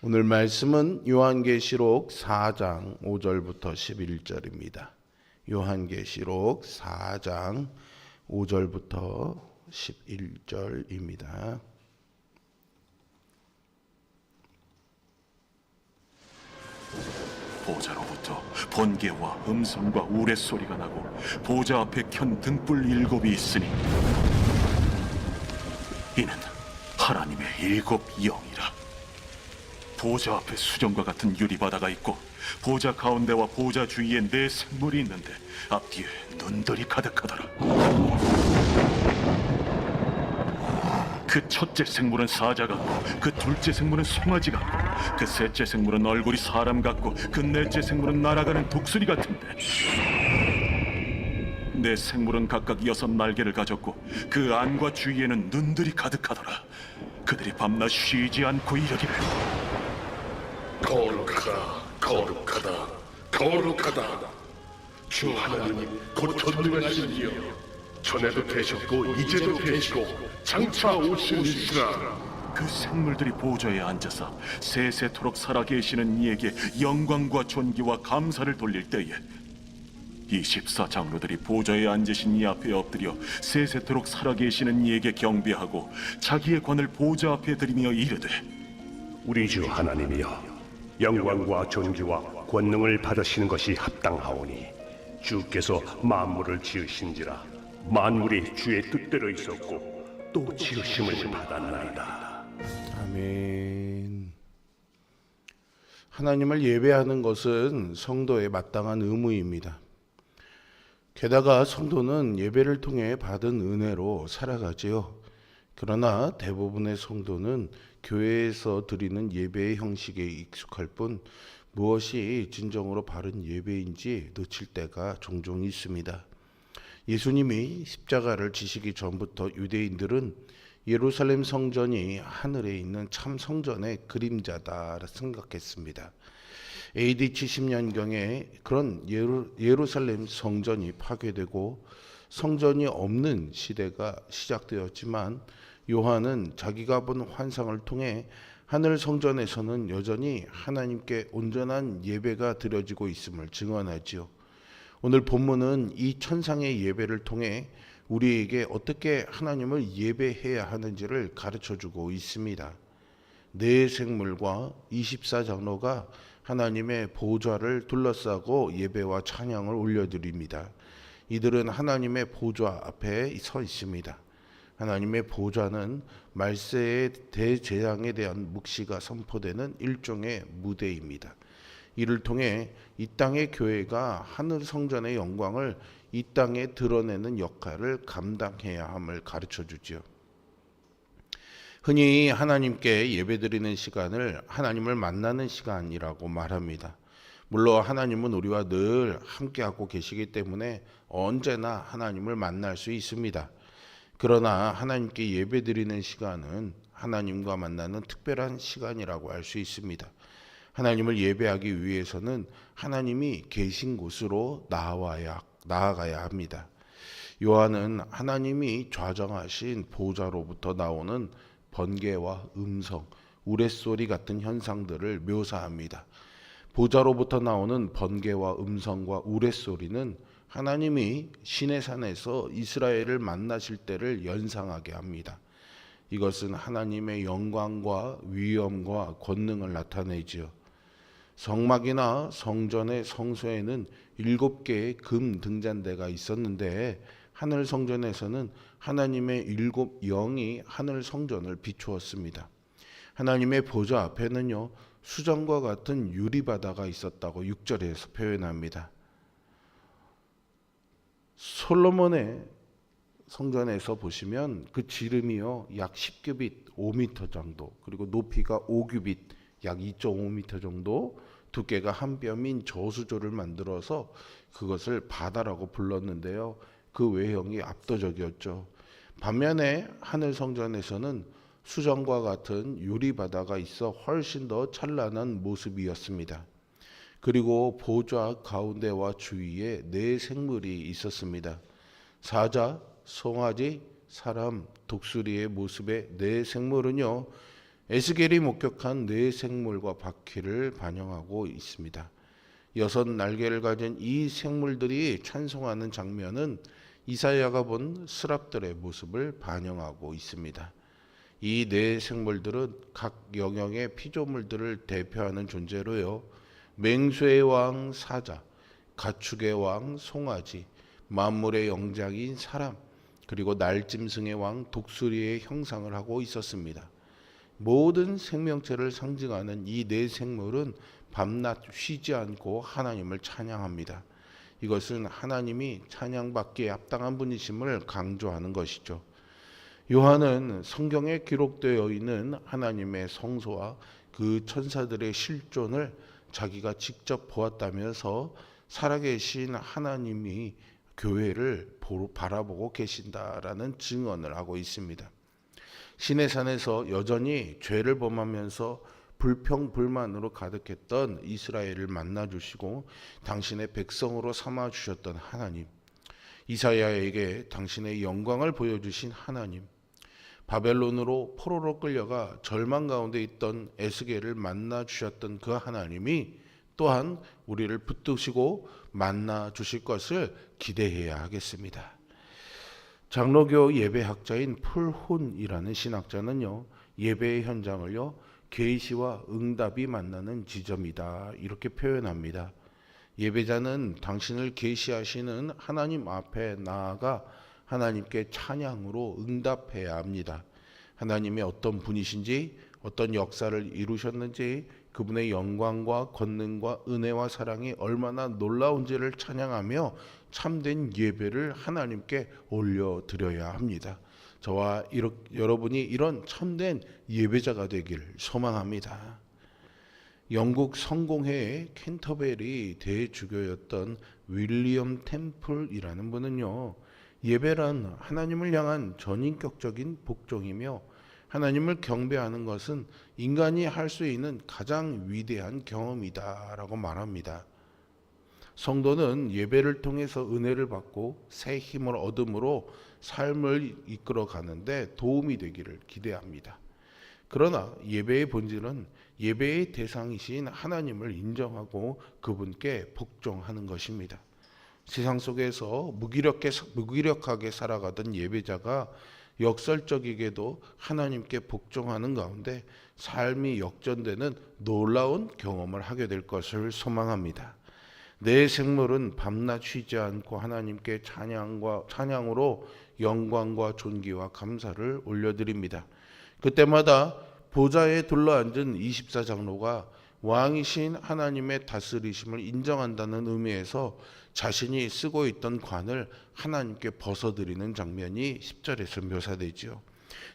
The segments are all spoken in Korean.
오늘 말씀은 요한계시록 4장 5절부터 11절입니다. 요한계시록 4장 5절부터 11절입니다. 보좌로부터 번개와 음성과 우레소리가 나고 보좌 앞에 켠 등불 7이 있으니 이는 하나님의 7 영이라. 보좌 앞에 수정과 같은 유리바다가 있고 보좌 가운데와 보좌 주위에 4 생물이 있는데 앞뒤에 눈들이 가득하더라. 그 첫째 생물은 사자 같고 그 둘째 생물은 송아지 같고 그 셋째 생물은 얼굴이 사람 같고 그 넷째 생물은 날아가는 독수리 같은데 4 생물은 각각 6 날개를 가졌고 그 안과 주위에는 눈들이 가득하더라. 그들이 밤낮 쉬지 않고 이르기를 거룩하다, 거룩하다, 거룩하다. 주 하나님 곧 전능하신 이여, 전에도 되셨고 이제도 되시고 장차 오시리시라. 그 생물들이 보좌에 앉아서 세세토록 살아계시는 이에게 영광과 존귀와 감사를 돌릴 때에 24장로들이 보좌에 앉으신 이 앞에 엎드려 세세토록 살아계시는 이에게 경배하고 자기의 관을 보좌 앞에 들이며 이르되 우리 주 하나님이여, 영광과 존귀와 권능을 받으시는 것이 합당하오니 주께서 만물을 지으신지라 만물이 주의 뜻대로 있었고 또 지으심을 받았나이다. 아멘. 하나님을 예배하는 것은 성도의 마땅한 의무입니다. 게다가 성도는 예배를 통해 받은 은혜로 살아가지요. 그러나 대부분의 성도는 교회에서 드리는 예배의 형식에 익숙할 뿐 무엇이 진정으로 바른 예배인지 놓칠 때가 종종 있습니다. 예수님이 십자가를 지시기 전부터 유대인들은 예루살렘 성전이 하늘에 있는 참 성전의 그림자다 생각했습니다. AD 70년경에 그런 예루살렘 성전이 파괴되고 성전이 없는 시대가 시작되었지만 요한은 자기가 본 환상을 통해 하늘 성전에서는 여전히 하나님께 온전한 예배가 드려지고 있음을 증언하지요. 오늘 본문은 이 천상의 예배를 통해 우리에게 어떻게 하나님을 예배해야 하는지를 가르쳐주고 있습니다. 4 생물과 24장로가 하나님의 보좌를 둘러싸고 예배와 찬양을 올려드립니다. 이들은 하나님의 보좌 앞에 서 있습니다. 하나님의 보좌는 말세의 대재앙에 대한 묵시가 선포되는 일종의 무대입니다. 이를 통해 이 땅의 교회가 하늘 성전의 영광을 이 땅에 드러내는 역할을 감당해야 함을 가르쳐주지요. 흔히 하나님께 예배드리는 시간을 하나님을 만나는 시간이라고 말합니다. 물론 하나님은 우리와 늘 함께하고 계시기 때문에 언제나 하나님을 만날 수 있습니다. 그러나 하나님께 예배드리는 시간은 하나님과 만나는 특별한 시간이라고 할 수 있습니다. 하나님을 예배하기 위해서는 하나님이 계신 곳으로 나아가야 합니다. 요한은 하나님이 좌정하신 보좌로부터 나오는 번개와 음성, 우레소리 같은 현상들을 묘사합니다. 보좌로부터 나오는 번개와 음성과 우레소리는 하나님이 시내산에서 이스라엘을 만나실 때를 연상하게 합니다. 이것은 하나님의 영광과 위엄과 권능을 나타내지요. 성막이나 성전의 성소에는 7개의 금 등잔대가 있었는데 하늘 성전에서는 하나님의 7 영이 하늘 성전을 비추었습니다. 하나님의 보좌 앞에는요, 수정과 같은 유리바다가 있었다고 6절에서 표현합니다. 솔로몬의 성전에서 보시면 그 지름이요 약 10규빗 5m 정도, 그리고 높이가 5규빗 약 2.5m 정도, 두께가 한 뼘인 저수조를 만들어서 그것을 바다라고 불렀는데요. 그 외형이 압도적이었죠. 반면에 하늘 성전에서는 수정과 같은 유리바다가 있어 훨씬 더 찬란한 모습이었습니다. 그리고 보좌 가운데와 주위에 4 생물이 있었습니다. 사자, 송아지, 사람, 독수리의 모습의 4 생물은요, 에스겔이 목격한 네 생물과 바퀴를 반영하고 있습니다. 6 날개를 가진 이 생물들이 찬송하는 장면은 이사야가 본 스랍들의 모습을 반영하고 있습니다. 이 네 생물들은 각 영역의 피조물들을 대표하는 존재로요. 맹수의 왕 사자, 가축의 왕 송아지, 만물의 영장인 사람, 그리고 날짐승의 왕 독수리의 형상을 하고 있었습니다. 모든 생명체를 상징하는 이 네 생물은 밤낮 쉬지 않고 하나님을 찬양합니다. 이것은 하나님이 찬양받기에 합당한 분이심을 강조하는 것이죠. 요한은 성경에 기록되어 있는 하나님의 성소와 그 천사들의 실존을 자기가 직접 보았다면서 살아계신 하나님이 교회를 바라보고 계신다라는 증언을 하고 있습니다. 시내산에서 여전히 죄를 범하면서 불평불만으로 가득했던 이스라엘을 만나주시고 당신의 백성으로 삼아주셨던 하나님, 이사야에게 당신의 영광을 보여주신 하나님, 바벨론으로 포로로 끌려가 절망 가운데 있던 에스겔을 만나주셨던 그 하나님이 또한 우리를 붙드시고 만나주실 것을 기대해야 하겠습니다. 장로교 예배학자인 풀훈이라는 신학자는요, 예배의 현장을요, 계시와 응답이 만나는 지점이다 이렇게 표현합니다. 예배자는 당신을 계시하시는 하나님 앞에 나아가 하나님께 찬양으로 응답해야 합니다. 하나님이 어떤 분이신지, 어떤 역사를 이루셨는지, 그분의 영광과 권능과 은혜와 사랑이 얼마나 놀라운지를 찬양하며 참된 예배를 하나님께 올려드려야 합니다. 저와 여러분이 이런 참된 예배자가 되길 소망합니다. 영국 성공회의 캔터베리 대주교였던 윌리엄 템플이라는 분은요, 예배란 하나님을 향한 전인격적인 복종이며 하나님을 경배하는 것은 인간이 할 수 있는 가장 위대한 경험이다라고 말합니다. 성도는 예배를 통해서 은혜를 받고 새 힘을 얻음으로 삶을 이끌어 가는데 도움이 되기를 기대합니다. 그러나 예배의 본질은 예배의 대상이신 하나님을 인정하고 그분께 복종하는 것입니다. 세상 속에서 무기력하게 살아가던 예배자가 역설적이게도 하나님께 복종하는 가운데 삶이 역전되는 놀라운 경험을 하게 될 것을 소망합니다. 내 생물은 밤낮 쉬지 않고 하나님께 찬양으로 영광과 존귀와 감사를 올려드립니다. 그때마다 보좌에 둘러앉은 24장로가 왕이신 하나님의 다스리심을 인정한다는 의미에서 자신이 쓰고 있던 관을 하나님께 벗어드리는 장면이 10절에서 묘사되지요.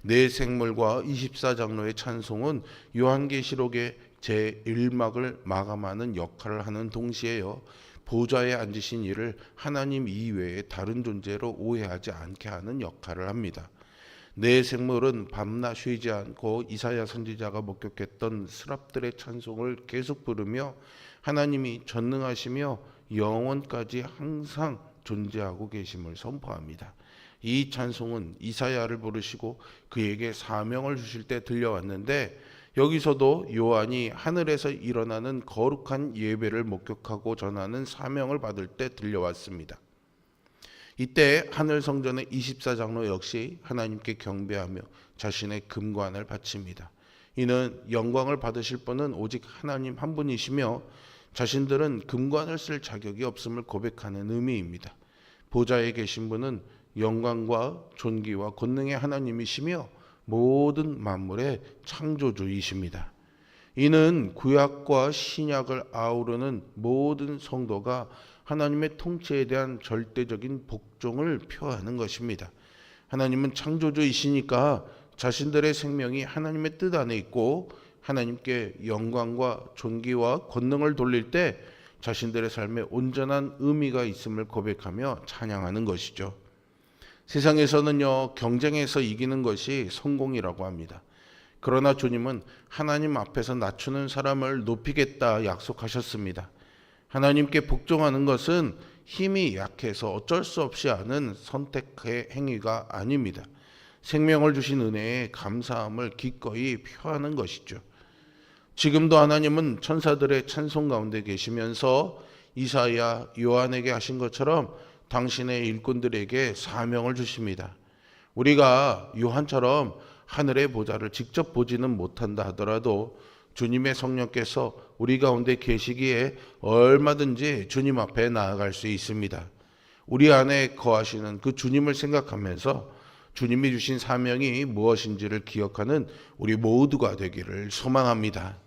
네 생물과 24장로의 찬송은 요한계시록의 제1막을 마감하는 역할을 하는 동시에요, 보좌에 앉으신 이를 하나님 이외의 다른 존재로 오해하지 않게 하는 역할을 합니다. 네 생물은 밤낮 쉬지 않고 이사야 선지자가 목격했던 스랍들의 찬송을 계속 부르며 하나님이 전능하시며 영원까지 항상 존재하고 계심을 선포합니다. 이 찬송은 이사야를 부르시고 그에게 사명을 주실 때 들려왔는데, 여기서도 요한이 하늘에서 일어나는 거룩한 예배를 목격하고 전하는 사명을 받을 때 들려왔습니다. 이때 하늘 성전의 24장로 역시 하나님께 경배하며 자신의 금관을 바칩니다. 이는 영광을 받으실 분은 오직 하나님 한 분이시며 자신들은 금관을 쓸 자격이 없음을 고백하는 의미입니다. 보좌에 계신 분은 영광과 존귀와 권능의 하나님이시며 모든 만물의 창조주이십니다. 이는 구약과 신약을 아우르는 모든 성도가 하나님의 통치에 대한 절대적인 복종을 표하는 것입니다. 하나님은 창조주이시니까 자신들의 생명이 하나님의 뜻 안에 있고 하나님께 영광과 존귀와 권능을 돌릴 때 자신들의 삶에 온전한 의미가 있음을 고백하며 찬양하는 것이죠. 세상에서는요, 경쟁에서 이기는 것이 성공이라고 합니다. 그러나 주님은 하나님 앞에서 낮추는 사람을 높이겠다 약속하셨습니다. 하나님께 복종하는 것은 힘이 약해서 어쩔 수 없이 하는 선택의 행위가 아닙니다. 생명을 주신 은혜에 감사함을 기꺼이 표하는 것이죠. 지금도 하나님은 천사들의 찬송 가운데 계시면서 이사야, 요한에게 하신 것처럼 당신의 일꾼들에게 사명을 주십니다. 우리가 요한처럼 하늘의 보좌를 직접 보지는 못한다 하더라도 주님의 성령께서 우리 가운데 계시기에 얼마든지 주님 앞에 나아갈 수 있습니다. 우리 안에 거하시는 그 주님을 생각하면서 주님이 주신 사명이 무엇인지를 기억하는 우리 모두가 되기를 소망합니다.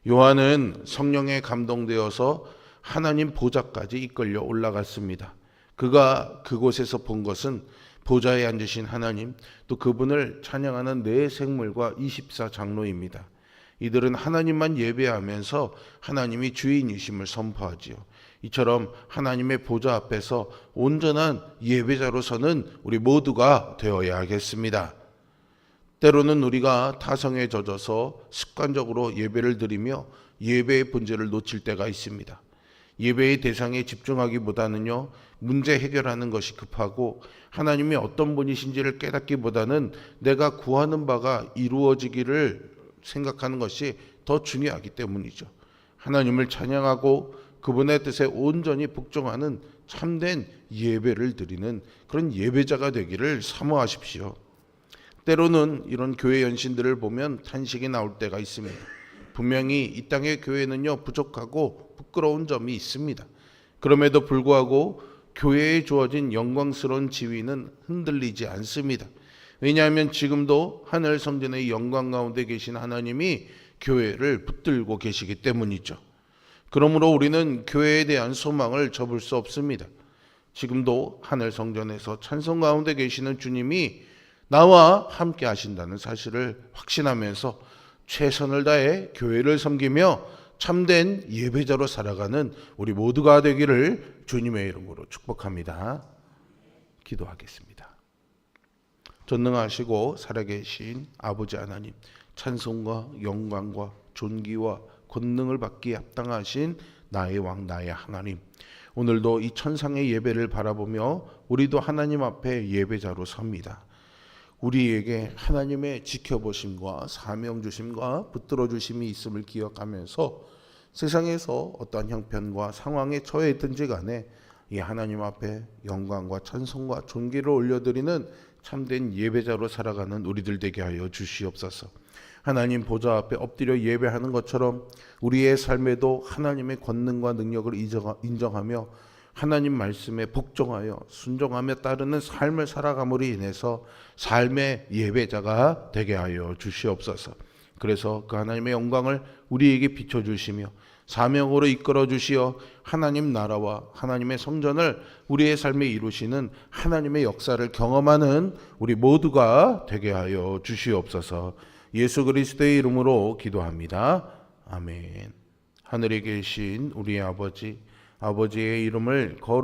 요한은 성령에 감동되어서 하나님 보좌까지 이끌려 올라갔습니다. 그가 그곳에서 본 것은 보좌에 앉으신 하나님, 또 그분을 찬양하는 네 생물과 24장로입니다. 이들은 하나님만 예배하면서 하나님이 주인이심을 선포하지요. 이처럼 하나님의 보좌 앞에서 온전한 예배자로서는 우리 모두가 되어야겠습니다. 때로는 우리가 타성에 젖어서 습관적으로 예배를 드리며 예배의 본질을 놓칠 때가 있습니다. 예배의 대상에 집중하기보다는요, 문제 해결하는 것이 급하고 하나님이 어떤 분이신지를 깨닫기보다는 내가 구하는 바가 이루어지기를 생각하는 것이 더 중요하기 때문이죠. 하나님을 찬양하고 그분의 뜻에 온전히 복종하는 참된 예배를 드리는 그런 예배자가 되기를 사모하십시오. 때로는 이런 교회 연신들을 보면 탄식이 나올 때가 있습니다. 분명히 이 땅의 교회는요, 부족하고 부끄러운 점이 있습니다. 그럼에도 불구하고 교회에 주어진 영광스러운 지위는 흔들리지 않습니다. 왜냐하면 지금도 하늘 성전의 영광 가운데 계신 하나님이 교회를 붙들고 계시기 때문이죠. 그러므로 우리는 교회에 대한 소망을 접을 수 없습니다. 지금도 하늘 성전에서 찬송 가운데 계시는 주님이 나와 함께 하신다는 사실을 확신하면서 최선을 다해 교회를 섬기며 참된 예배자로 살아가는 우리 모두가 되기를 주님의 이름으로 축복합니다. 기도하겠습니다. 전능하시고 살아계신 아버지 하나님, 찬송과 영광과 존귀와 권능을 받기에 합당하신 나의 왕 나의 하나님, 오늘도 이 천상의 예배를 바라보며 우리도 하나님 앞에 예배자로 섭니다. 우리에게 하나님의 지켜보심과 사명 주심과 붙들어 주심이 있음을 기억하면서 세상에서 어떠한 형편과 상황에 처해 있든지 간에 이 하나님 앞에 영광과 찬송과 존귀를 올려드리는 참된 예배자로 살아가는 우리들 되게 하여 주시옵소서. 하나님 보좌 앞에 엎드려 예배하는 것처럼 우리의 삶에도 하나님의 권능과 능력을 인정하며 하나님 말씀에 복종하여 순종하며 따르는 삶을 살아감으로 인해서 삶의 예배자가 되게 하여 주시옵소서. 그래서 그 하나님의 영광을 우리에게 비춰주시며 사명으로 이끌어 주시어 하나님 나라와 하나님의 성전을 우리의 삶에 이루시는 하나님의 역사를 경험하는 우리 모두가 되게 하여 주시옵소서. 예수 그리스도의 이름으로 기도합니다. 아멘. 하늘에 계신 우리 아버지의 이름을 거룩